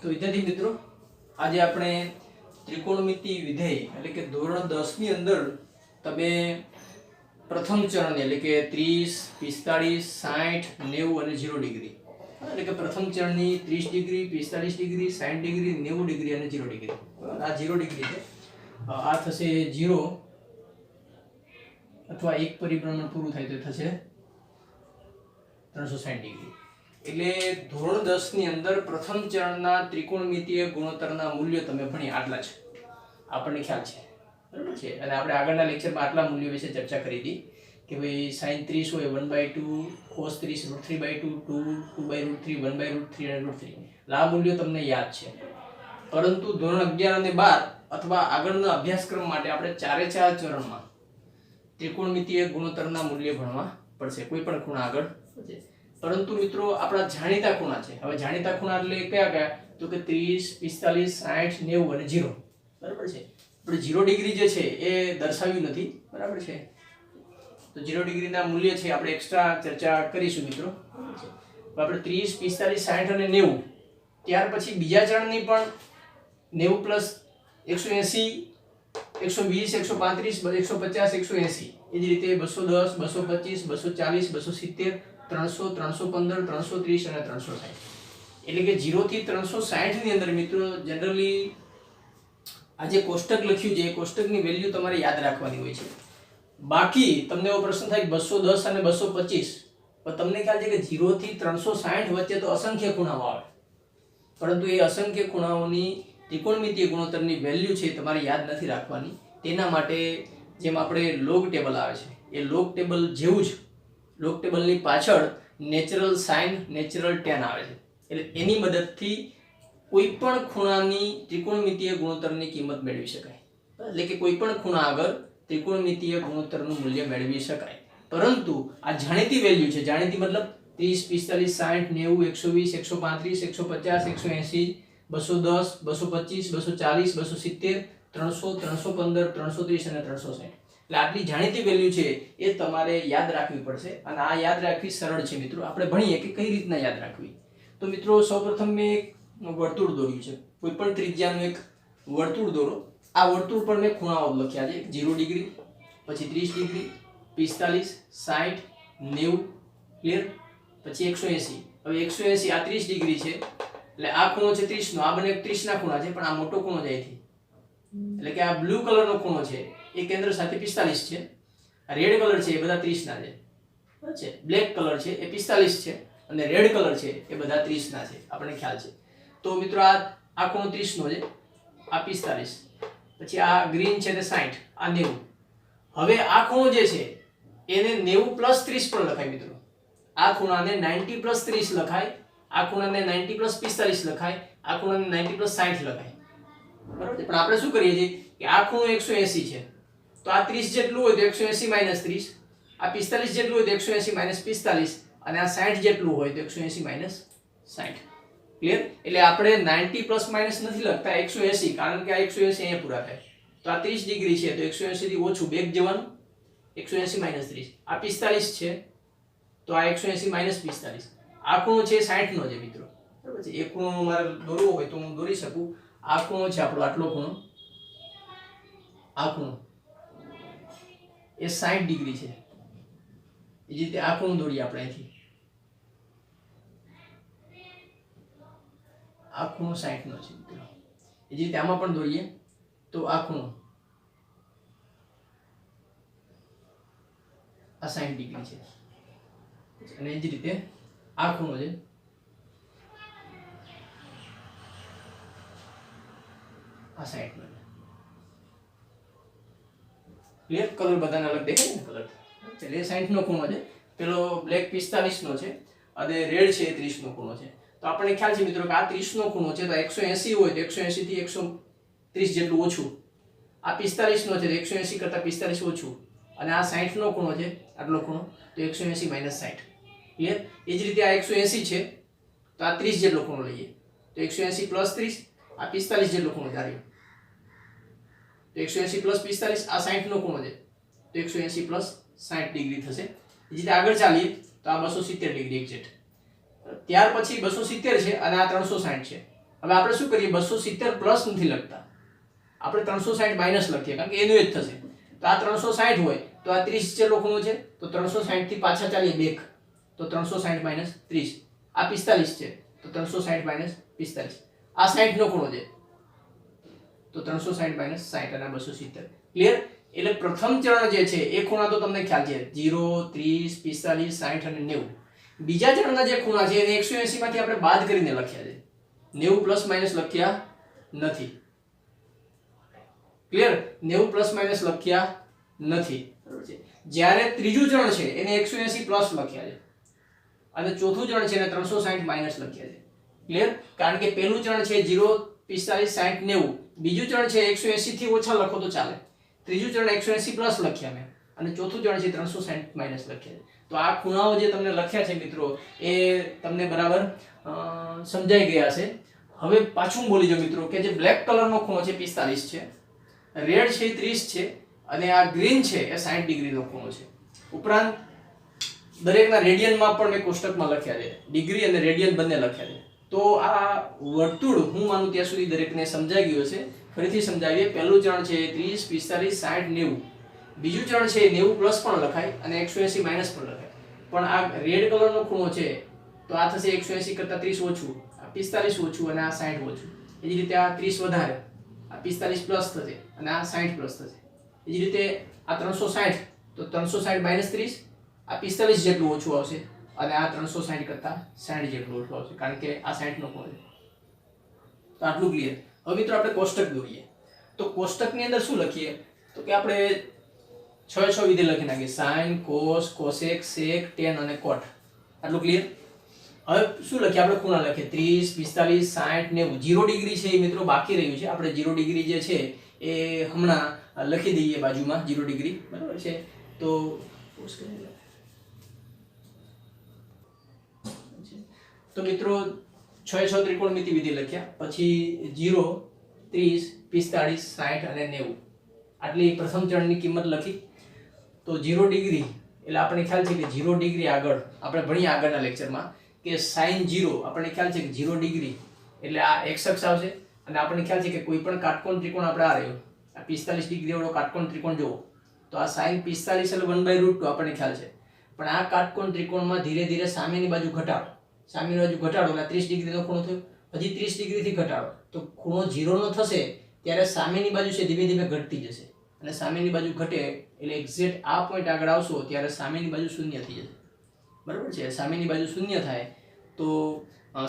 તો વિદ્યાર્થી મિત્રો, આજે આપણે ત્રિકોણમિતિ વિધેય એટલે કે ધોરણ 10 ની અંદર તમે પ્રથમ ચરણ એટલે કે 30, 45, 60, 90 અને 0 ડિગ્રી એટલે કે પ્રથમ ચરણની 30 ડિગ્રી, 45 ડિગ્રી, 60 ડિગ્રી, 90 ડિગ્રી અને 0 ડિગ્રી. આ 0 ડિગ્રી છે. આ થશે 0 અથવા એક પરિભ્રમણ પૂરું થાય તો થશે 360 ડિગ્રી. એટલે ધોરણ 10 ની અંદર પ્રથમ ચરણના ત્રિકોણમિતીય ગુણોત્તરના મૂલ્યો તમે ભણી આટલા છે, આપણને ખ્યાલ છે, બરાબર છે. અને આપણે આગળના લેક્ચરમાં આટલા મૂલ્યો વિશે ચર્ચા કરી હતી કે ભાઈ sin 30 હોય 1/2, cos 30 √3/2, 2/√3, 1/√3 અને √3. આ મૂલ્યો તમને યાદ છે. પરંતુ ધોરણ 11 અને 12 અથવા આગળના અભ્યાસક્રમ માટે આપણે ચારે ચાર ચરણમાં ત્રિકોણમિતીય ગુણોત્તરના મૂલ્ય ભણવા પડશે, કોઈ પણ ખૂણા આગળ. પરંતુ મિત્રો આપણા જાણીતા ખૂણા છે. હવે જાણીતા ખૂણા એટલે કયા કયા? તો કે 30, 45, 60, 90 અને 0. બરાબર છે. આપણે 0 ડિગ્રી જે છે એ દર્શાવ્યું નથી, બરાબર છે. તો 0 ડિગ્રીના મૂલ્ય છે આપણે એક્સ્ટ્રા ચર્ચા કરીશું મિત્રો. આપણે 30, 45, 60 અને 90, ત્યાર પછી બીજા ચરણની પણ 90 પ્લસ 180, 120, 135, 150, 180, એ જ રીતે 210, 225, 240, 270, 300, 315, 330 અને 360. એટલે કે 0 થી 360 ની અંદર મિત્રો જનરલી આ જે કોષ્ટક લખ્યું છે એ કોષ્ટકની વેલ્યુ તમારે યાદ રાખવાની હોય છે. બાકી તમને એવો પ્રશ્ન થાય 210 અને 225, પણ તમને ખ્યાલ છે કે 0 થી 360 વચ્ચે તો અસંખ્ય ખૂણાઓ આવે, પરંતુ એ અસંખ્ય ખૂણાઓની ત્રિકોણમિતીય ગુણોત્તરની વેલ્યુ છે તમારે યાદ નથી રાખવાની. તેના માટે જેમ આપણે લોગ ટેબલ આવે છે એ લોગ ટેબલ જેવું જ લોગ ટેબલની પાછળ નેચરલ સાઇન, નેચરલ ટેન આવે છે. એટલે એની મદદથી કોઈ પણ ખૂણાની ત્રિકોણમિતીય ગુણોત્તરની કિંમત મેળવી શકાય. એટલે કે કોઈ પણ ખૂણા આગળ ત્રિકોણમિતીય ગુણોત્તરનું મૂલ્ય મેળવી શકાય. પરંતુ આ જાણીતી વેલ્યુ છે, જાણીતી મતલબ 30, 45, 60, 90, 120, 125, 150, 160, 210, 225, 240, 270, 300, 315, 330 અને 360. એટલે આટલી જાણીતી વેલ્યુ છે એ તમારે યાદ રાખવી પડશે. અને આ યાદ રાખવી સરળ છે મિત્રો. આપણે ભણીએ કે કઈ રીતના યાદ રાખવી. તો મિત્રો સૌપ્રથમ મેં એક વર્તુળ દોર્યું છે, કોઈ પણ ત્રિજ્યાનું એક વર્તુળ દોરો. આ વર્તુળ પર મેં ખૂણાઓ લખ્યા છે, 0 ડિગ્રી, પછી 30 ડિગ્રી, 45, 60, 90, ક્લિયર, પછી 180. હવે 180 આ 30 ડિગ્રી છે એટલે આ ખૂણો છે 30 નો, આ બંને 30 ના ખૂણા છે, પણ આ મોટો ખૂણો છે અહીંથી, એટલે કે આ બ્લુ કલરનો ખૂણો છે એ કેન્દ્ર સાથે 45 છે. આ રેડ કલર છે એ બધા 30 ના છે, બરાબર છે. બ્લેક કલર છે એ 45 છે અને રેડ કલર છે એ બધા 30 ના છે, આપણને ખ્યાલ છે. તો મિત્રો આ ખૂણો 30 નો છે, આ 45, પછી આ ગ્રીન છે તે 60, આ 90. હવે આ ખૂણો જે છે એને 90 પ્લસ 30 પણ લખાય મિત્રો. આ ખૂણાને 90 પ્લસ 30 લખાય, આ ખૂણાને 90 પ્લસ 45 લખાય, આ ખૂણાને 90 પ્લસ 60 લખાય, બરાબર છે. પણ આપણે શું કરીએ છીએ કે આ ખૂણો 180 છે તો આ 30 જેટલું હોય તો 180 માઈનસ 30, આ 45 જેટલું હોય તો 180 માઈનસ 45, અને આ 60 જેટલું હોય તો 180 માઈનસ 60. ક્લિયર? એટલે આપણે 90 પ્લસ માઈનસ નથી લખતા, 180, કારણ કે આ 180 અહીંયા પૂરા થાય. તો આ 30 ડિગ્રી છે તો 180 થી ઓછું બેક જવાનું, 180 માઈનસ 30. આ 45 છે તો આ 180 માઈનસ 45. આ ખૂણો છે 60 નો છે મિત્રો, બરાબર છે. એક ખૂણો મારે દોરવો હોય તો હું દોરી શકું. આ ખૂણો છે આપણો આટલો ખૂણો, આ ખૂણો એ 60 ડિગ્રી છે. એ જ રીતે આ ખૂણો દોરીએ આપણે અહીંથી, આ ખૂણો 60 નો છે મિત્રો. એ જ રીતે આમાં પણ દોરીએ તો આ ખૂણો આ 60 ડિગ્રી છે, અને એ જ રીતે આ ખૂણો છે આ 60 નો છે. ક્લિયર? કલર બધાને અલગ દેખાય ને કલર. એટલે 60 નો ખૂણો છે, પેલો બ્લેક 45 નો છે અને રેડ છે 30 નો ખૂણો છે. તો આપણને ખ્યાલ છે મિત્રો કે આ 30 નો ખૂણો છે તો 180 હોય તો 180 થી 130 જેટલું ઓછું, આ 45 નો છે તો 180 કરતા 45 ઓછું, અને આ 60 નો ખૂણો છે આટલો ખૂણો તો 180 માઈનસ 60. ક્લિયર? એ જ રીતે આ 180 છે તો આ 30 જેટલો ખૂણો લઈએ તો 180 પ્લસ 30, આ 45 જેટલો ખૂણો ધાર્યો તો 180 પ્લસ 45, આ 60 નો ખૂણો છે તો 180 પ્લસ 60 ડિગ્રી થશે. એ જ રીતે આગળ ચાલીએ તો આ 270 ડિગ્રી એક્ઝેક્ટ. ત્યાર પછી 270 છે અને આ 360 છે હવે આપણે શું કરીએ, 270 પ્લસ નથી લખતા, આપણે 360 માઇનસ લખીએ, કારણ કે એનું જ થશે. તો આ 360 હોય તો આ 30 છેલ્લો ખૂણો છે, તો 360 થી પાછા ચાલીએ બેક, તો 360 માઇનસ 30, આ 45 છે, તો 360 માઇનસ 45, આ 60 નો ખૂણો છે, તો 360 માઇનસ 60 અને 270. ક્લિયર? એટલે પ્રથમ ચરણ જે છે એ ખૂણા તો તમને ખ્યાલ છે 0, 30, 45, 60 અને 90. બીજા ચરણના જે ખૂણા છે એને 180 માંથી આપણે બાદ કરીને લખ્યા છે, 90 પ્લસ માઇનસ લખ્યા નથી. ક્લિયર? 90 પ્લસ માઇનસ લખ્યા નથી, બરાબર છે. જ્યારે ત્રીજું ચરણ છે એને 180 પ્લસ લખ્યા છે અને ચોથું ચરણ છે એને 360 માઇનસ લખ્યા છે. ક્લિયર? કારણ કે પહેલું ચરણ છે 0, 45, 60, 90, બીજું ચરણ છે 180 થી ઓછા લખો તો ચાલે, ત્રીજું ચરણ 180 પ્લસ લખ્યા મેં, અને ચોથું ચરણ છે 360 માઇનસ લખ્યા છે. તો આ ખૂણાઓ જે તમને લખ્યા છે મિત્રો એ તમને બરાબર સમજાઈ ગયા છે. હવે પાછું બોલી જાઓ મિત્રો કે જે બ્લેક કલરનો ખૂણો છે 45 છે, રેડ છે 30 છે, અને આ ગ્રીન છે એ 60 ડિગ્રીનો ખૂણો છે. ઉપરાંત દરેકના રેડિયનમાં પણ મેં કોષ્ટકમાં લખ્યા છે, ડિગ્રી અને રેડિયન બંને લખ્યા છે. તો આ વર્તુળ હું માનું ત્યાં સુધી દરેકને સમજાઈ ગયું છે. ફરીથી સમજાવીએ. પહેલું ચરણ છે 30, 45, 60, 90, બીજું ચરણ છે 90 પ્લસ પણ લખાય અને 180 માઇનસ પણ લખાય. પણ આ રેડ કલરનો ખૂણો છે તો આ થશે 180 કરતા 30 ઓછું, આ 45 ઓછું અને આ 60 ઓછું. એ જ રીતે આ 30 વધારે, આ 45 પ્લસ થશે અને આ 60 પ્લસ થશે. એ જ રીતે આ 360, તો 360 માઇનસ 30, આ 45 જેટલું ઓછું આવશે અને આ 360 કરતા 60 જેટલું ઓછું આવશે, કારણ કે આ 60 નો ખૂણો છે. તો આટલું ક્લિયર. હવે મિત્રો આપણે કોષ્ટક દોરીએ. તો કોષ્ટકની અંદર શું લખીએ, તો કે આપણે 6 વિધેય લખી નાખીએ, sin, cos, cosec, sec, tan અને cot. આટલું ક્લિયર. હવે શું લખીએ, આપણે ખૂણા લખીએ 30, 45, 60, 90. 0 ડિગ્રી છે એ મિત્રો બાકી રહ્યું છે, આપણે 0 ડિગ્રી જે છે એ હમણાં લખી દઈએ બાજુમાં 0 ડિગ્રી, બરાબર છે. તો મિત્રો 6 ત્રિકોણમિતિ વિધિ લખ્યા, પછી 0, 30, 45, 60 અને 90 આટલી પ્રથમ ચરણની કિંમત લખી. તો 0 ડિગ્રી એટલે આપણને ખ્યાલ છે કે 0 ડિગ્રી આગળ આપણે ભણીએ આગળના લેક્ચરમાં કે sin 0, આપણને ખ્યાલ છે કે 0 ડિગ્રી એટલે આ x અક્ષ આવશે, અને આપણને ખ્યાલ છે કે કોઈ પણ કાટકોણ ત્રિકોણ આપણે આ રહ્યો, આ 45 ડિગ્રી વાળો કાટકોણ ત્રિકોણ જોવો તો આ sin 45 એટલે 1/√2 આપણને ખ્યાલ છે. પણ આ કાટકોણ ત્રિકોણમાં ધીરે ધીરે સામેની બાજુ ઘટાડો, સામેની બાજુ ઘટાડો એટલે 30 ડિગ્રીનો ખૂણો થયો, હજી 30 ડિગ્રીથી ઘટાડો તો ખૂણો 0 નો થશે, ત્યારે સામેની બાજુ છે ધીમે ધીમે ઘટતી જશે, અને સામેની બાજુ ઘટે એટલે એક્ઝેક્ટ આ પોઈન્ટ આગળ આવશો ત્યારે સામેની બાજુ શૂન્ય થઈ જશે, બરાબર છે. સામેની બાજુ શૂન્ય થાય તો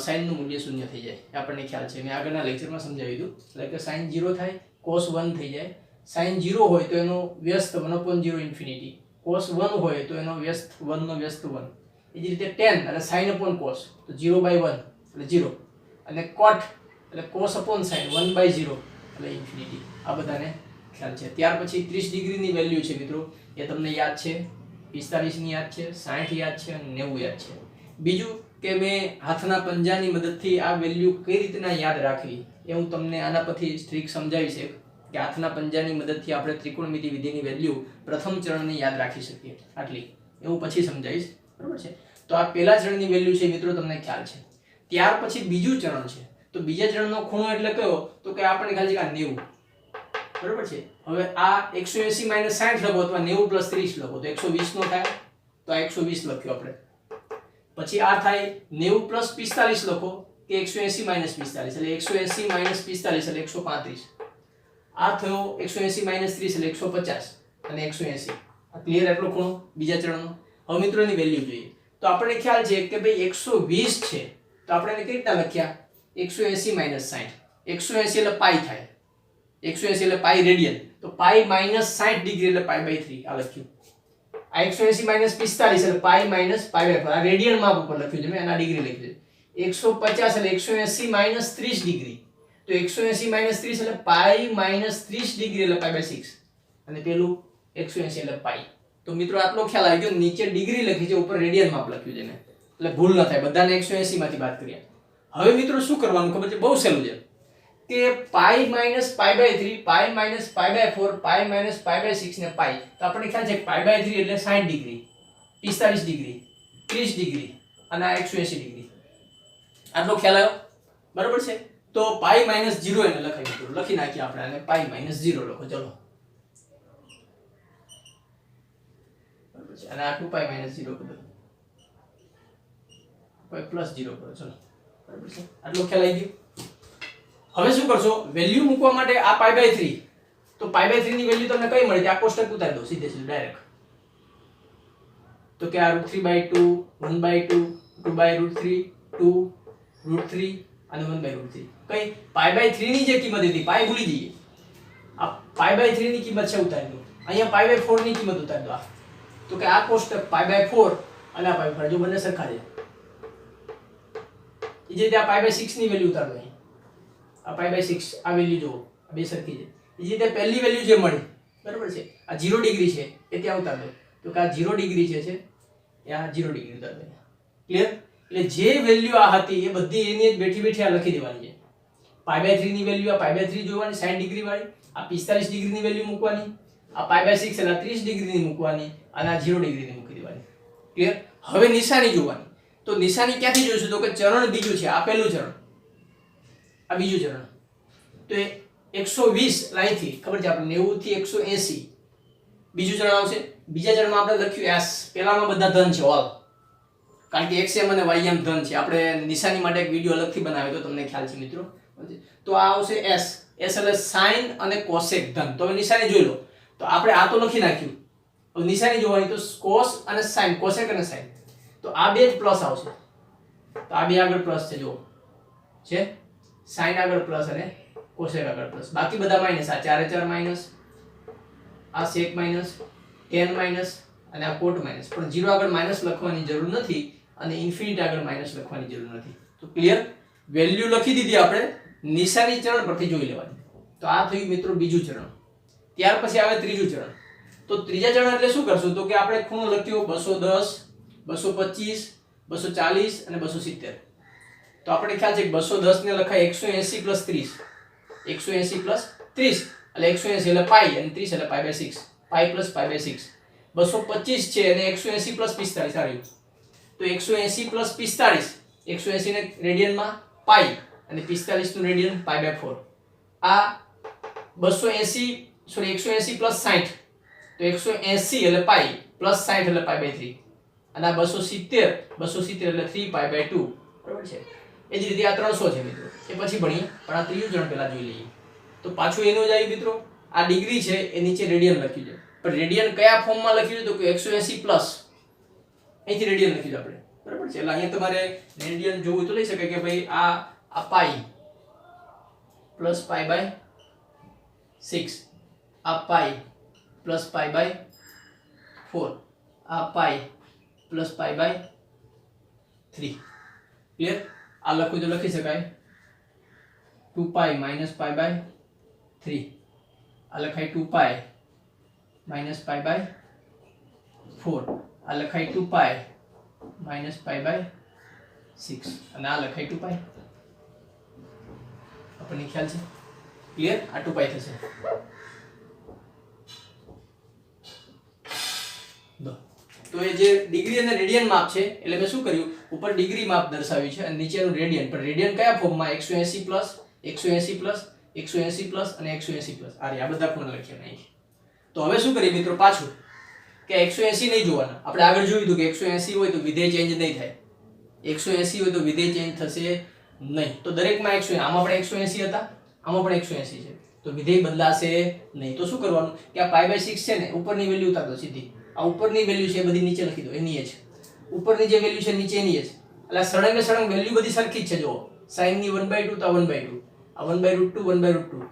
sin નું મૂલ્ય શૂન્ય થઈ જાય, આપણને ખ્યાલ છે, મેં આગળના લેક્ચરમાં સમજાવી દીધું. એટલે કે sin 0 થાય, cos 1 થઈ જાય. sin 0 હોય તો એનો વ્યસ્ત 1/0 ઇન્ફિનિટી, cos 1 હોય તો એનો વ્યસ્ત 1 નો વ્યસ્ત 1. એ જ રીતે tan અને sin cos તો 0/1 એટલે 0, અને cot એટલે cos sin 1/0 એટલે ઇન્ફિનિટી. આ બધાને ખ્યાલ છે. ત્યાર પછી 30 ડિગ્રીની વેલ્યુ છે મિત્રો, એ તમને યાદ છે, 45 ની યાદ છે, 60 યાદ છે અને 90 યાદ છે. બીજું કે મેં હાથના પંજાની મદદથી આ વેલ્યુ કઈ રીતના યાદ રાખવી એ હું તમને આના પરથી સ્ટ્રીક સમજાવી છે કે હાથના પંજાની મદદથી આપણે ત્રિકોણમિતિ વિધિની વેલ્યુ પ્રથમ ચરણની યાદ રાખી શકીએ, આટલી એ હું પછી સમજાવીશ, બરાબર છે. તો આ પહેલા ચરણની વેલ્યુ છે મિત્રો, તમને ખ્યાલ છે. ત્યાર પછી બીજું ચરણ છે, તો બીજા ચરણનો ખૂણો એટલે કયો, તો કે આપણને ખ્યાલ છે કે આ 90, બરાબર છે. હવે આ 180 - 60 લખો અથવા 90 + 30 લખો તો 120 નો થાય, તો આ 120 લખ્યો આપણે. પછી આ થાય 90 + 45 લખો કે 180 - 45 એટલે 180 - 45 એટલે 135. આ થયો 180 - 30 એટલે 150 અને 180. આ ક્લિયર એટલો ખૂણો બીજા ચરણનો. હવે મિત્રો એની વેલ્યુ જોઈએ તો આપણને ખ્યાલ છે કે ભાઈ 120 છે, તો આપણે એને કઈ રીતના લખ્યા, 180 - 60, 180 એટલે પાઈ થાય, 180 એટલે પાઈ રેડિયન, તો પાઈ -60 ડિગ્રી એટલે π/3 આ લખ્યું. આ 180 - 45 એટલે પાઈ π/4 આ રેડિયન માપ ઉપર લખ્યું છે મેં, આના ડિગ્રી લખી છે. 150 એટલે 180 - 30 ડિગ્રી, તો 180 - 30 એટલે પાઈ -30 ડિગ્રી એટલે π/6, અને પેલું 180 એટલે પાઈ. તો મિત્રો આટલો ખ્યાલ આવી ગયો. નીચે ડિગ્રી લખી છે, ઉપર રેડિયન માપ લખ્યું છે મેં, એટલે ભૂલ ન થાય, બધાને 180 માંથી બાદ કર્યા. હવે મિત્રો શું કરવાનું ખબર છે, બહુ સહેલું છે કે પાઈ -π/3, પાઈ -π/4, પાઈ -π/6 ને પાઈ. તો આપણને ખ્યાલ છે કે π/3 એટલે 60 ડિગ્રી, 45 ડિગ્રી, 30 ડિગ્રી અને આ 180 ડિગ્રી. આટલો ખ્યાલ આવ્યો, બરાબર છે. તો પાઈ માઇનસ 0 એને લખાઈ મિત્રો, લખી નાખીએ આપણે આને પાઈ માઇનસ 0 લખો ચલો, બરાબર છે, અને આ 2 પાઈ માઇનસ 0 કરો, પાઈ પ્લસ 0 કરો, ચલો બરાબર છે, આટલો ખ્યાલ આવી ગયો. હવે શું કરશો, વેલ્યુ મૂકવા માટે આ પાઈ બાય 3, તો પાઈ બાય 3 ની વેલ્યુ તમને કઈ મળી, આ કોષ્ટક ઉતારી દો સીધે સીધું ડાયરેક્ટ, તો કે આ √3/2 1/2 2/√3 2 √3 અને 1/√3, કઈ પાઈ બાય 3 ની જે કિંમત હતી, પાઈ ભૂલી જઈએ, આ પાઈ બાય 3 ની કિંમત છે ઉતારી દો, અહીંયા પાઈ બાય 4 ની કિંમત ઉતારી દો, તો કે આ કોષ્ટક પાઈ બાય 4 અને આ પાઈ બાય 4 જો બંને સરખા છે, એ જે આ પાઈ બાય 6 ની વેલ્યુ ઉતારો, આ પાઈ બાય 6 આ વેલ્યુ જો આ બે સરખી છે, એ જે પહેલી વેલ્યુ જે મળી બરાબર છે, આ 0 ડિગ્રી છે એ ત્યાં ઉતાર દો, તો કે આ 0 ડિગ્રી છે એ આ 0 ડિગ્રી ઉતાર દો, ક્લિયર. એટલે જે વેલ્યુ આ હતી એ બધી એની જ બેઠી બેઠી આ લખી દેવાની છે, પાઈ બાય 3 ની વેલ્યુ આ પાઈ બાય 3 જોવાની 60 ડિગ્રી વાળી, આ 45 ડિગ્રી ની વેલ્યુ મૂકવાની, આ પાઈ બાય 6 એટલે 30 ડિગ્રી ની મૂકવાની, અને આ 0 ડિગ્રી ની મૂકી દેવાની, ક્લિયર. હવે નિશાની જોવાની, તો નિશાની ક્યાંથી જોઈશું, તો કે ચરણ બીજું છે, આ પહેલું ચરણ, આ બીજું ચરણ, તો એ 120 લાઈનથી ખબર છે આપણે 90 થી 180 બીજું ચરણ આવશે. બીજા ચરણમાં આપણે લખ્યું s, પહેલામાં બધા ધન છે ઓલ, કારણ કે xm અને ym ધન છે, આપણે નિશાની માટે એક વિડિયો અલગથી બનાવ્યો તો તમને ખ્યાલ છે મિત્રો, તો આ આવશે s એટલે sin અને cosec ધન. તો હવે નિશાની જોઈ લો, તો આપણે આ તો લખી નાખ્યું, હવે નિશાની જોવાની, તો cos અને sin, cosec અને sin, તો આ બે જ પ્લસ આવશે, તો આ બે આગળ પ્લસ છે, જો છે sin આગળ પ્લસ અને cosec આગળ પ્લસ, બાકી બધા માઈનસ, આ 4 4 માઈનસ, આ sec માઈનસ, tan માઈનસ અને આ cot માઈનસ, પણ 0 આગળ માઈનસ લખવાની જરૂર નથી અને ઇન્ફિનિટ આગળ માઈનસ લખવાની જરૂર નથી. તો ક્લિયર, વેલ્યુ લખી દીધી આપણે, નિશાની ચરણ પરથી જોઈ લેવાની. તો આ થયું મિત્રો બીજું ચરણ. ત્યાર પછી આવે ત્રીજું ચરણ. તો ત્રીજા ચરણ એટલે શું કરશું, તો કે આપણે ખૂણો લખ્યો 210 225 240 અને 270. તો આપણે ખ્યાલ છે કે 210 ને લખાય 180 + 30, 180 + 30 એટલે 180 એટલે પાઈ અને 30 એટલે pi by 6, pi plus pi by 6. 225 છે અને 180 + 45 આવ્યું, તો 180 + 45, 180 ને રેડિયનમાં પાઈ અને 45 નું રેડિયન પાઈ બાય 4. આ 180 + 60, તો 180 એટલે પાઈ પ્લસ 60 એટલે પાઈ બાય 3, અને આ 270 એટલે 3 પાઈ બાય 2, બરાબર છે. એ જ રીતે આ 300 છે મિત્રો, એ પછી ભણીએ, પણ આ ત્રીજું ચરણ પહેલા જોઈ લઈએ. તો પાછું એનું જ આવ્યું મિત્રો, આ ડિગ્રી છે એ નીચે રેડિયન લખ્યું છે, પણ રેડિયન કયા ફોર્મમાં લખ્યું છે, તો કે 180 પ્લસ અહીંથી રેડિયન લખ્યું છે આપણે, બરાબર છે. એટલે અહીંયા તમારે રેડિયન જોવું તો લઈ શકાય કે ભાઈ આ પાઈ પ્લસ પાઈ બાય 6, આ પાઈ પ્લસ પાઈ બાય 4, આ pi plus pi by 3, clear. આ લખું તો લખી શકાય 2 પાઈ માઈનસ પાઈ બાય 3, આ લખાય 2 પાઈ માઈનસ પાઈ બાય 4, આ લખાય 2 પાઈ માઈનસ પાઈ બાય 6, અને આ લખાય 2 પાઈ. આપણને ખ્યાલ છે, ક્લિયર. આ 2 પાઈ થશે. તો એ જે ડિગ્રી અને રેડિયન માપ છે, એટલે મેં શું કર્યું, ઉપર ડિગ્રી માપ દર્શાવ્યું છે અને નીચેનું રેડિયન, પણ રેડિયન કયા ફોર્મમાં, 180 પ્લસ 180 પ્લસ 180 પ્લસ અને 180 પ્લસ, આ બધા ખૂણા લખ્યા નહીં. તો હવે શું કરીએ મિત્રો, પાછું કે 180 નહીં જોવાના, આપણે આગળ જોયું હતું કે 180 હોય તો વિધેય ચેન્જ નહીં થાય, 180 હોય તો વિધેય ચેન્જ થશે નહીં. તો દરેકમાં 180, આમાં પણ 180 હતા, આમાં પણ 180 છે, તો વિધેય બદલાશે નહીં. તો શું કરવાનું કે આ પાઈ બાય 6 છે ને, ઉપરની વેલ્યુ ઉતાર દો સીધી, આ ઉપરની વેલ્યુ છે બધી નીચે લખી દો, એની જ ઉપરની જે વેલ્યુ છે નીચે એની જ, એટલે સળંગે સળંગ વેલ્યુ બધી સરખી જ છે. જો sin ની 1/2 તો 1/2, આ 1/√2 1/√2,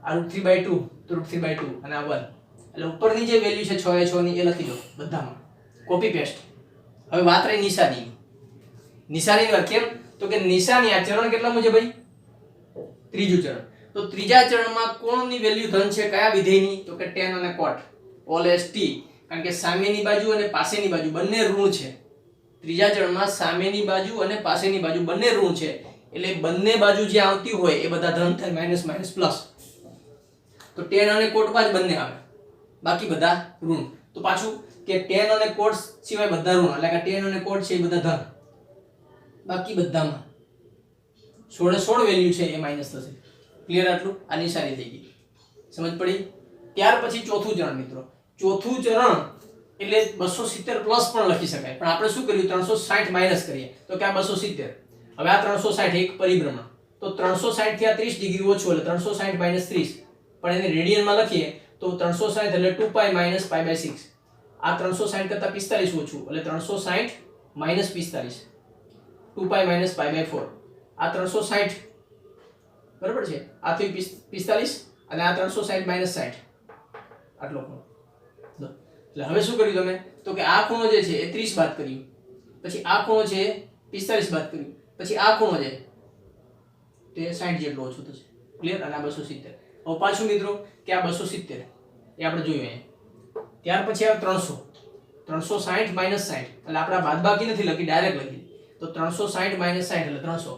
આ √3/2 તો √3/2, અને આ 1, એટલે ઉપરની જે વેલ્યુ છે 6 એ 6 ની એ લખી દો બધામાં, કોપી પેસ્ટ. હવે વાત રહી નિશાની. નિશાની વાત કેમ, તો કે નિશાની આ ચરણ કેટલા મુજબ ભાઈ, ત્રીજું ચરણ. તો ત્રીજા ચરણમાં કોણની વેલ્યુ ધન છે, કયા વિધેયની, તો કે tan અને cot all as t, કારણ કે સામેની બાજુ અને પાસેની બાજુ બંને ઋણ છે. ત્રીજા ચરણમાં સામેની બાજુ અને પાસેની બાજુ બંને ઋણ છે, એટલે બંને બાજુ જે આવતી હોય એ બધા ધન થાય, માઈનસ માઈનસ પ્લસ. તો tan અને cot માં જ બંને આવે, બાકી બધા ઋણ. તો પાછું કે tan અને cot સિવાય બધા ઋણ, એટલે કે tan અને cot છે એ બધા ધન, બાકી બધામાં 16 વેલ્યુ છે એ માઇનસ થશે. ક્લિયર? આટલું આ નિશાની થઈ ગઈ, સમજ પડી? ત્યાર પછી ચોથું ચરણ મિત્રો. ચોથું ચરણ એટલે 270 પ્લસ પણ લખી શકાય, પણ આપણે શું કર્યું 360 માઇનસ કરીએ તો કે આ 270. હવે આ 360 એક પરિભ્રમણ, તો 360 થી આ 30 ડિગ્રી ઓછું એટલે 360 માઇનસ 30, પણ એને રેડિયનમાં લખીએ તો 360 એટલે 2π માઇનસ π/6. આ 360 કરતા 45 ઓછું એટલે 360 માઇનસ 45, 2π માઇનસ π/4. આ 360 બરાબર છે, આ થયું 45 અને આ 360 માઇનસ 60, આટલો ખૂણો. એટલે હવે શું કર્યું તમે તો કે આ ખૂણો જે છે એ 30 બાદ કર્યું, પછી આ ખૂણો છે 45 બાદ કર્યું, પછી આ ખૂણો છે તે 60 જેટલો ઓછો થશે. ક્લિયર? અને આ 270. હવે પાછું મિત્રો કે આ 270 એ આપણે જોયું અહીંયા. ત્યાર પછી આવે 300, 360 માઇનસ 60 એટલે આપણે બાદબાકી નથી લખી, ડાયરેક્ટ લખી. તો 360 માઇનસ 60 એટલે 300,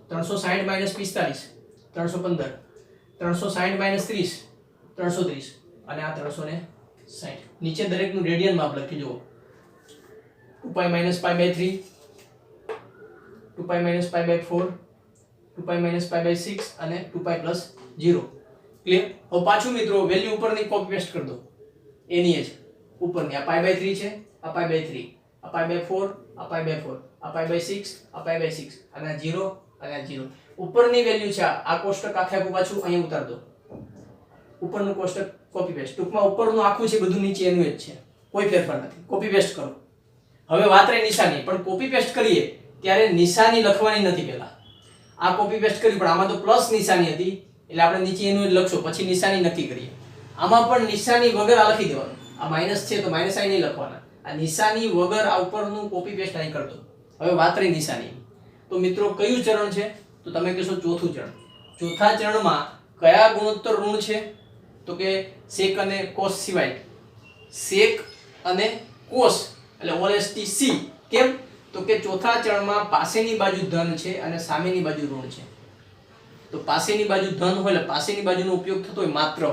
360 માઇનસ 45 315, 360 માઇનસ 30 330 અને આ 360. નીચે દરેકનું રેડિયન માપ લખી જુઓ. 2π માઇનસ π/3, 2π માઇનસ π/4, 2π માઇનસ π/6 અને 2π પ્લસ 0. ક્લિયર? હવે પાછું મિત્રો વેલ્યુ ઉપરની કોપી પેસ્ટ કરી દો, એની જ ઉપરની. આ π/3 છે, આ π/3, આ π/4, આ π/4, આ π/6, આ π/6 અને આ 0 અને આ 0. ઉપરની વેલ્યુ છે, આ કોષ્ટક આખે આખું પાછું અહીં ઉતાર દો. ઉપરનું કોષ્ટક કોપી પેસ્ટ. ટૂંકમાં ઉપરનું આખું છે બધું નીચે એનું જ છે, કોઈ ફેરફાર નથી. કોપી પેસ્ટ કરો. હવે વાત રહી નિશાની, પણ કોપી પેસ્ટ કરીએ ત્યારે નિશાની લખવાની નથી પહેલા. આ કોપી પેસ્ટ કર્યું પણ આમાં તો પ્લસ નિશાની હતી એટલે આપણે નીચે એનું જ લખશો, પછી નિશાની નક્કી કરીએ. આમાં પણ નિશાની વગર આ લખી દેવાનું. આ માઈનસ છે તો માઈનસ આ નહીં લખવાના. આ નિશાની વગર આ ઉપરનું કોપી પેસ્ટ નહીં કરતો. હવે વાત રહી નિશાની. તો મિત્રો કયું ચરણ છે તો તમે કહેશો ચોથું ચરણ. ચોથા ચરણમાં કયા ગુણોત્તર ઋણ છે તો કે sec અને cos સિવાય. sec અને cos એટલે OLST C. કેમ તો કે ચોથા ચરણમાં પાસેની બાજુ ધન છે અને સામેની બાજુ ઋણ છે. તો પાસેની બાજુ ધન હોય એટલે પાસેની બાજુનો ઉપયોગ થતો હોય માત્ર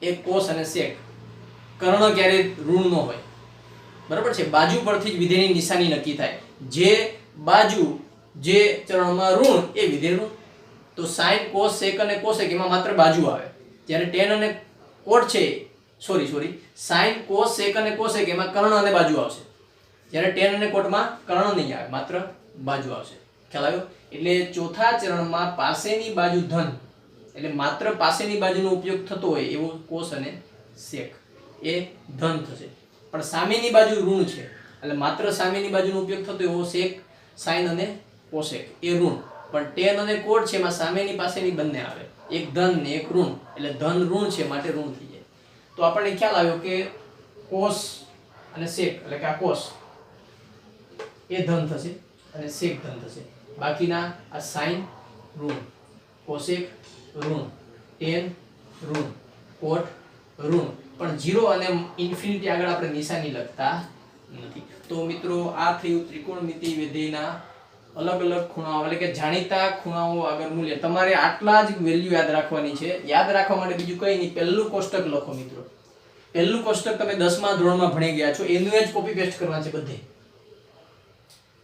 એક cos અને sec. કર્ણ ક્યારે ઋણ ન હોય, બરાબર છે? બાજુ પરથી જ વિધેયની નિશાની નક્કી થાય. જે બાજુ જે ચરણમાં ઋણ એ વિધેય ઋણ. તો sin cos sec અને cosec એમાં માત્ર બાજુ આવે, જ્યારે tan અને cot છે સોરી sin cos sec અને cosec એમાં કર્ણ અને બાજુ આવશે, જ્યારે tan અને cot માં કર્ણ નહીં આવે, માત્ર બાજુ આવશે. ખ્યાલ આવ્યો? એટલે ચોથા ચરણમાં પાસેની બાજુ ધન એટલે માત્ર પાસેની બાજુનો ઉપયોગ થતો હોય એવો cos અને sec એ ધન થશે, પણ સામેની બાજુ ઋણ છે એટલે માત્ર સામેની બાજુનો ઉપયોગ થતો એવો sec sin અને cosec એ ઋણ. પણ tan અને cot છે એમાં સામેની પાસેની બંને આવે, એક ધન ને એક ઋણ, એટલે ધન ઋણ છે માટે ઋણ થઈ જાય. તો આપણને ખ્યાલ આવ્યો કે cos અને sec એટલે કે આ cos એ ધન થશે અને sec ધન થશે. બાકીના આ sin ઋણ, cosec ઋણ, tan ઋણ, cot ઋણ, પણ 0 અને ઇન્ફિનિટી આગળ આપણે નિશાની લખતા નથી. તો મિત્રો આ થયું ત્રિકોણમિતિ વિધેયના અલગ અલગ ખૂણાઓ એટલે કે જાણીતા ખૂણાઓ આગળ મૂલ્ય. તમારે આટલા જ વેલ્યુ યાદ રાખવાની છે. યાદ રાખવા માટે બીજું કંઈ નહીં, પહેલું કોષ્ટક લખો મિત્રો. પહેલું કોષ્ટક તમે 10મા ધોરણમાં ભણી ગયા છો, એનું જ કોપી પેસ્ટ કરવાનું છે બધે.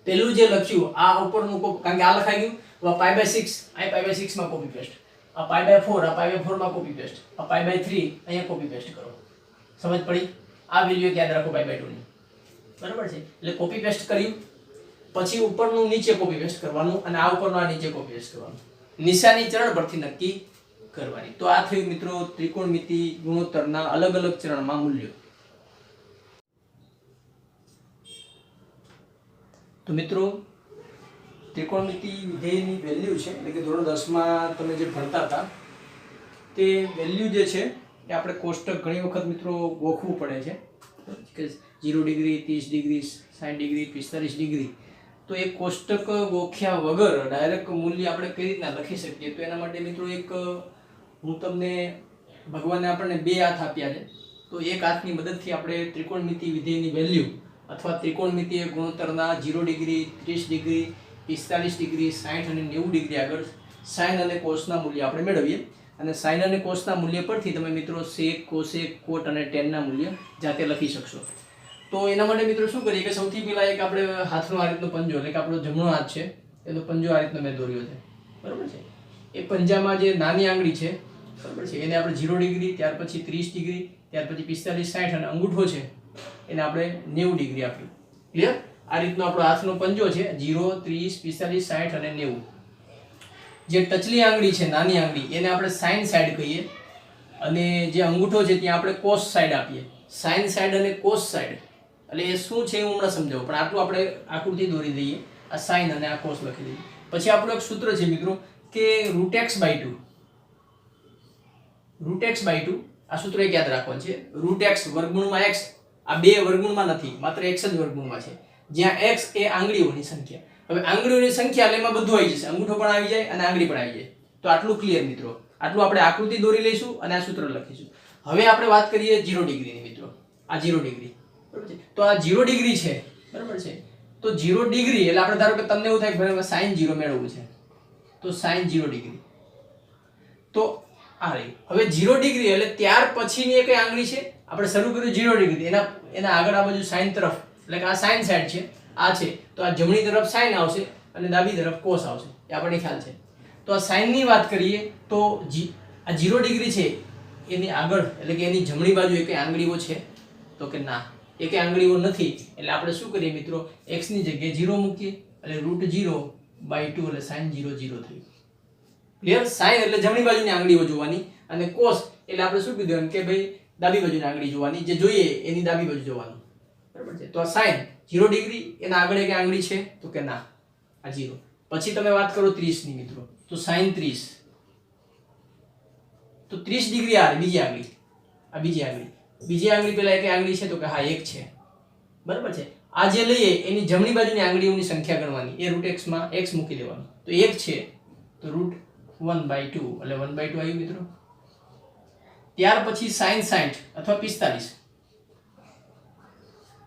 પહેલું જે લખ્યું આ ઉપરનું કારણ કે આ લખાઈ ગયું, π/6 આ π/6 માં કોપી પેસ્ટ, આ π/4 આ π/4 માં કોપી પેસ્ટ, આ π/3 અહીંયા કોપી પેસ્ટ કરો. સમજ પડી? આ વેલ્યુ યાદ રાખો π/2 ની, બરાબર છે? એટલે કોપી પેસ્ટ કર્યું પછી ઉપરનું નીચે કોપી પેસ્ટ કરવાનું અને આ ઉપરનું આ નીચે કોપી પેસ્ટ કરવાનું. નિશાની ચરણ પરથી નક્કી કરવાની. તો આ થયું મિત્રો ત્રિકોણમિતિ ગુણોત્તરના અલગ અલગ ચરણમાં મૂલ્યો. તો મિત્રો ત્રિકોણમિતિ વિધેયની વેલ્યુ છે એટલે કે ધોરણ 10માં તમે જે ભણતા હતા તે વેલ્યુ જે છે એ આપણે કોષ્ટક ઘણી વખત મિત્રો ગોખવું પડે છે કે 0 ડિગ્રી 30 ડિગ્રી 60 ડિગ્રી 45 ડિગ્રી. તો એ કોષ્ટક ગોખ્યા વગર ડાયરેક્ટ મૂલ્ય આપણે કઈ રીતના લખી શકીએ? તો એના માટે મિત્રો એક હું તમને ભગવાને આપણને બે હાથ આપ્યા છે, તો એક હાથની મદદથી આપણે ત્રિકોણમિતિ વિધેયની વેલ્યુ અથવા ત્રિકોણમિતિય ગુણોત્તરના 0 ડિગ્રી 30 ડિગ્રી 45 ડિગ્રી 60 અને 90 ડિગ્રી આગળ sin અને cosના મૂલ્ય આપણે મેળવીએ. અને sin અને cosના મૂલ્ય પરથી તમે મિત્રો sec cosec cot અને tan ના મૂલ્ય જાતે લખી શકશો. તો એના માટે મિત્રો શું કરીએ કે સૌથી પહેલા એક આપણે હાથનો આ રીતનો પંજો એટલે કે આપણો જમણો હાથ છે એનો પંજો આ રીતનો મેં દોર્યો છે. બરાબર છે. એ પંજામાં જે નાની આંગળી છે બરાબર છે એને આપણે 0 ડિગ્રી, ત્યાર પછી 30 ડિગ્રી, ત્યાર પછી 45 60 અને અંગૂઠો છે એને આપણે 90 ડિગ્રી આપ્યું. ક્લિયર? આ રીતનો આપણો હાથનો પંજો છે 0 30 45 60 અને 90. જે ટચલી આંગળી છે નાની આંગળી એને આપણે સાઇન સાઈડ કહીએ અને જે અંગૂઠો છે ત્યાં આપણે કોસ સાઈડ આપીએ. સાઇન સાઈડ અને કોસ સાઈડ એટલે એ શું છે હું હમણાં સમજાવું, પણ આટલું આપણે આકૃતિ દોરી દઈએ. આ સાઇન અને આ કોસ લખી દઈએ. પછી આપણું એક સૂત્ર છે મિત્રો કે √x/2. √x/2 આ સૂત્ર એક યાદ રાખવાનું છે. √x વર્ગમૂળમાં x આ બે વર્ગમૂળમાં નથી, માત્ર x જ વર્ગમૂળમાં છે, જ્યાં x એ આંગળીઓની સંખ્યા. હવે આંગળીઓની સંખ્યા એટલે એમાં બધું આવી જશે, અંગૂઠો પણ આવી જાય અને આંગળી પણ આવી જાય. તો આટલું ક્લિયર મિત્રો. આટલું આપણે આકૃતિ દોરી લઈશું અને આ સૂત્ર લખીશું. હવે આપણે વાત કરીએ 0 ડિગ્રીની મિત્રો. આ 0 ડિગ્રી બરાબર છે. તો આ 0 ડિગ્રી છે બરાબર છે. તો 0 ડિગ્રી એટલે આપણે ધારો કે તમને એવું થાય કે sin 0 મેળવવું છે તો sin 0 ડિગ્રી. તો આ રહી. હવે 0 ડિગ્રી એટલે ત્યાર પછીની એક આંગળી છે. આપણે શરૂ કર્યું 0 ડિગ્રી, એના આગળ આ બાજુ sin તરફ એટલે કે આ sin સાઈડ છે, આ છે તો આ જમણી તરફ sin આવશે અને ડાબી તરફ cos આવશે. એ આપણને ખ્યાલ છે. તો આ sin ની વાત કરીએ તો આ 0 ડિગ્રી છે એની આગળ એટલે કે એની જમણી બાજુ એક આંગળીઓ છે તો કે ના, એક આંગળીઓ નથી. એટલે આપણે શું કરીએ મિત્રો, x ની જગ્યાએ 0 મૂકીએ એટલે √0/2 એટલે sin 0 0 થયું. ક્લિયર? sin એટલે જમણી બાજુની આંગળીઓ જોવાની અને cos એટલે આપણે શું કીધું એમ કે ભાઈ ડાબી બાજુની આંગળી જોવાની, જે જોઈએ એની ડાબી બાજુ જોવાનું. બરાબર છે. તો આ sin 0 ડિગ્રી એના આગળ એક આંગળી છે તો કે ના, આ 0. પછી તમે વાત કરો 30 ની મિત્રો. તો sin 30 તો 30 ડિગ્રી આ બીજી આંગળી, આ બીજી આંગળી પેલા એક આંગળી છે તો કે હા એક છે બરાબર છે. આ જે લઈએ એની જમણી બાજુની આંગળીઓની સંખ્યા ગણવાની, એ √x માં x મૂકી દેવાનું. તો એક છે તો √1/2 એટલે 1/2 આવ્યું મિત્રો. ત્યાર પછી sin 60 અથવા 45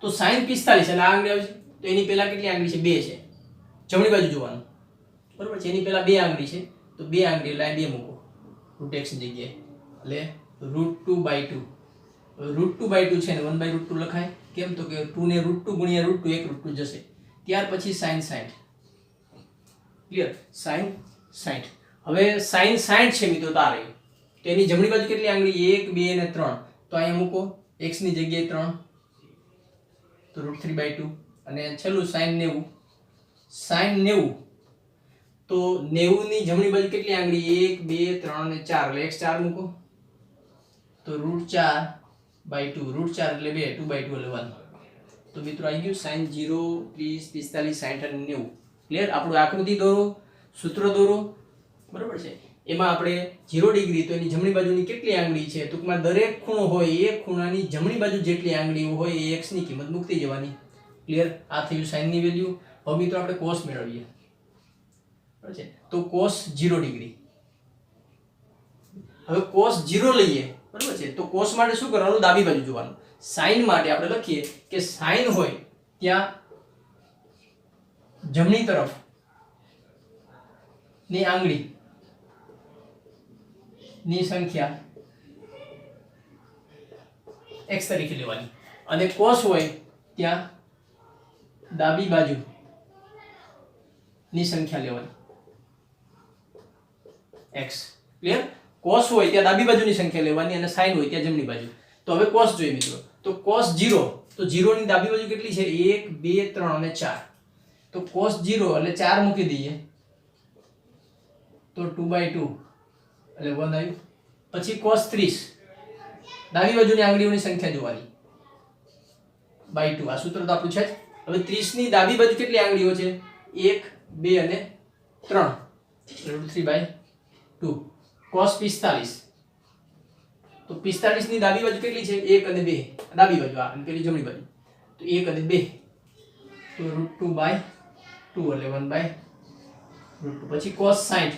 તો sin 45 એટલે આ આંગળી આવે છે તો એની પહેલા કેટલી આંગળી છે? 2 છે. જમણી બાજુ જોવાનું બરાબર છે. એની પહેલા 2 આંગળી છે તો 2 આંગળી એટલે 2 મૂકો √x ની જગ્યાએ એટલે √2/2. √2/2 છે ને 1/√2 લખાય. કેમ તો કે 2 ને √2 ગુણ્યા √2 એક √2 જશે. ત્યાર પછી sin 60. ક્લિયર? sin 60. હવે sin 60 છે મિત્રો તો આ રહ્યું. તો એની જમણી બાજુ કેટલી આંગળી? 1 2 અને 3. તો અહીંયા મૂકો x ની જગ્યાએ 3 તો √3/2 અને છેલ્લું sin 90. sin 90 તો 90 ની જમણી બાજુ કેટલી આંગળી? 1 2 3 અને 4 એટલે x 4 મૂકો તો √4/2. √4 એટલે 2 2/2 એટલે 1. તો મિત્રો આવી ગયું sin 0 30 45 60 અને 90. ક્લિયર? આપણું આકૃતિ દોરો, સૂત્ર દોરો બરાબર છે. એમાં આપણે 0 ડિગ્રી તો એની જમણી બાજુની કેટલી આંગળી છે, ટૂંકમાં દરેક ખૂણો હોય એ ખૂણાની જમણી બાજુ જેટલી આંગળીઓ હોય એ x ની કિંમત મૂકતી જવાની. ક્લિયર? આ થયું sin ની વેલ્યુ. હવે મિત્રો આપણે cos મેળવીએ બરાબર છે. તો cos 0 ડિગ્રી. હવે cos 0 લઈએ બરાબર છે. તો cos માટે શું કરવાનું? ડાબી બાજુ જોવાનું. sin માટે આપણે લખીએ કે sin હોય ત્યાં જમણી તરફ ની આંગળી ની સંખ્યા x તરીકે લેવાની અને cos હોય ત્યાં ડાબી બાજુ ની સંખ્યા લેવાની x. ક્લિયર? cos હોય ત્યાં ડાબી બાજુની સંખ્યા લેવાની અને sin હોય ત્યાં જમણી બાજુ. તો હવે cos જોઈએ મિત્રો. તો cos 0 તો 0 ની ડાબી બાજુ કેટલી છે? 1 2 3 અને 4. તો cos 0 એટલે 4 મૂકી દઈએ તો 2/2 એટલે 1 આવ્યું. પછી cos 30 ડાબી બાજુની આંગળીઓની સંખ્યા જોવાની /2. આ સૂત્ર તો આપણું છે જ. હવે 30 ની ડાબી બાજુ કેટલી આંગળીઓ છે? 1 2 અને 3 √3/2. cos 45 તો 45 ની ડાબી બાજુ કેટલી છે? 1 અને 2 ડાબી બાજુ આ અને પેલી જમણી બાજુ તો 1 અને 2 તો √2/2 એટલે 1/√2. પછી cos 60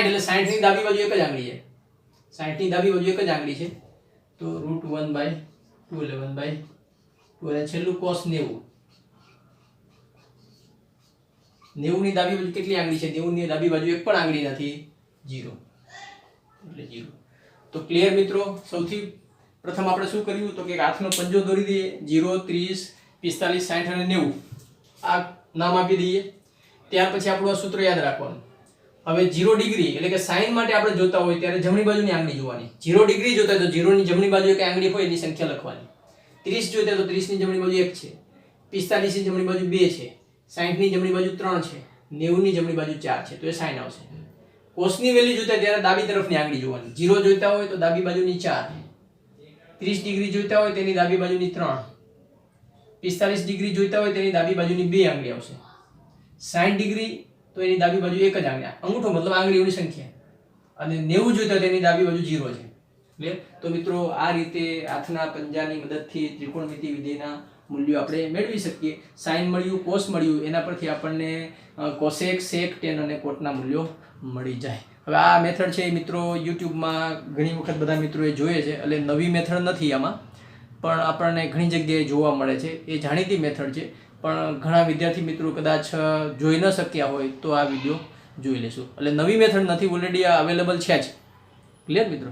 એટલે 60 ની ડાબી બાજુ એક જ આંગળી છે. 60 ની ડાબી બાજુ એક જ આંગળી છે તો √1/2 એટલે 1/2 અને છેલ્લું cos 90. 90 ની ડાબી બાજુ કેટલી આંગળી છે? 90 ની ડાબી બાજુ એક પણ આંગળી નથી, 0 એટલે 0. તો ક્લિયર મિત્રો? સૌથી પ્રથમ આપણે શું કર્યું તો કે હાથનો પંજો દોરી દઈએ. 0 30 45 60 અને 90 આ નામ આપી દઈએ. ત્યાર પછી આપણું આ સૂત્ર યાદ રાખવાનું. હવે 0 ડિગ્રી એટલે કે સાઈન માટે આપણે જોતા હોય ત્યારે જમણી બાજુની આંગળી જોવાની. 0 ડિગ્રી જોતા હોય તો 0 ની જમણી બાજુ એક આંગળી હોય એની સંખ્યા લખવાની. 30 જોતા તો 30 ની જમણી બાજુ 1 છે, 45 ની જમણી બાજુ 2 છે, 60 ની જમણી બાજુ 3 છે, 90 ની જમણી બાજુ 4 છે, તો એ સાઈન આવશે. કોસની વેલ્યુ જોતા ત્યારે ડાબી તરફની આંગળી જોવાની. 0 જોઈતા હોય તો ડાબી બાજુની 4, 30 ડિગ્રી જોઈતા હોય તેની ડાબી બાજુની 3, 45 ડિગ્રી જોઈતા હોય તેની ડાબી બાજુની 2 આંગળી આવશે, 60 ડિગ્રી તો એની ડાબી બાજુ એક જ આંગળી, અંગૂઠો મતલબ આંગળીઓની સંખ્યા, અને 90 જોઈતા તેની ડાબી બાજુ 0 છે. ક્લિયર? તો મિત્રો આ રીતે હાથના પંજાની મદદથી ત્રિકોણમિતિ વિધેયના મૂલ્યો આપણે મેળવી શકીએ. સાઈન મળ્યું, કોસ મળ્યું, એના પરથી આપણને કોસેક, સેક, ટેન અને કોટના મૂલ્યો મળી જાય. હવે આ મેથડ છે એ મિત્રો યુટ્યુબમાં ઘણી વખત બધા મિત્રોએ જોઈએ છે, એટલે નવી મેથડ નથી આમાં, પણ આપણને ઘણી જગ્યાએ જોવા મળે છે. એ જાણીતી મેથડ છે, પણ ઘણા વિદ્યાર્થી મિત્રો કદાચ જોઈ ન શક્યા હોય તો આ વિડીયો જોઈ લેશું. એટલે નવી મેથડ નથી, ઓલરેડી આ અવેલેબલ છે જ. ક્લિયર મિત્રો?